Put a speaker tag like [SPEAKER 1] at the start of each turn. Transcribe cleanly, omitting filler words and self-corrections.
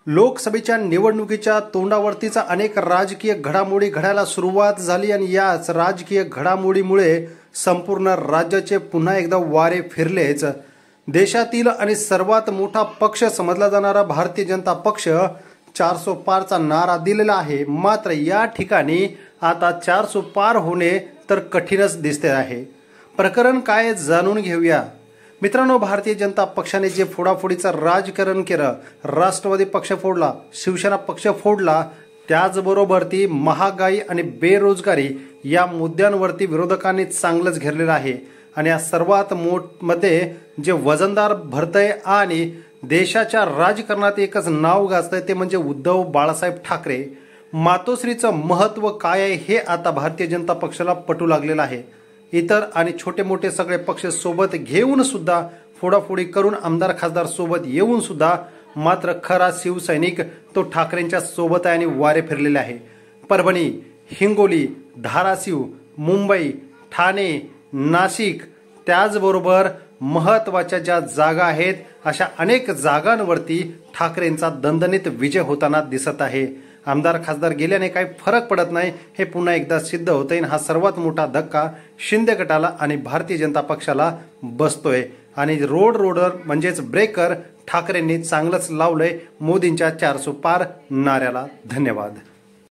[SPEAKER 1] लोकसभेच्या निवडणुकीच्या तोंडावरतीचा अनेक राजकीय घडामोडी घडायला सुरुवात झाली आणि याच राजकीय घडामोडीमुळे संपूर्ण राज्याचे पुन्हा एकदा वारे फिरलेच। देशातील आणि सर्वात मोठा पक्ष समजला जाणारा भारतीय जनता पक्ष 400 पारचा नारा दिलेला आहे। मात्र या ठिकाणी आता 400 पार होणे तर कठीणच दिसते आहे। प्रकरण काय जाणून घेऊया। मित्रांनो, भारतीय जनता पक्षाने जे फोडाफोडीचं राजकारण केलं, राष्ट्रवादी पक्ष फोडला, शिवसेना पक्ष फोडला, त्याचबरोबर ती महागाई आणि बेरोजगारी या मुद्द्यांवरती विरोधकांनी चांगलंच घेरलेलं आहे। आणि या सर्वात मध्ये जे वजनदार भरतय आणि देशाच्या राजकारणात एकच नाव गाजतंय ते म्हणजे उद्धव बाळासाहेब ठाकरे। मातोश्रीचं महत्त्व काय आहे हे आता भारतीय जनता पक्षाला पटू लागलेलं आहे। इतर आणि छोटे मोठे सगळे पक्ष सोबत घेऊन सुद्धा फोडाफोडी करून आमदार खासदार सोबत येऊन सुद्धा मात्र खरा शिवसैनिक तो ठाकरेंच्या सोबत आहे आणि वारे फिरलेले आहे। परभणी, हिंगोली, धाराशिव, मुंबई, ठाणे, नाशिक, त्याचबरोबर महत्त्वाच्या ज्या जागा आहेत अशा अनेक जागांवरती ठाकरेंचा दणदणीत विजय होताना दिसत आहे। आमदार खासदार गेल्याने काही फरक पडत नाही हे पुन्हा एकदा सिद्ध होतंय। हा सर्वात मोठा धक्का शिंदे गटाला आणि भारतीय जनता पक्षाला बसतोय आणि रोडर म्हणजेच ब्रेकर ठाकरेंनी चांगलंच लावलंय मोदींच्या 400 पार नाऱ्याला। धन्यवाद।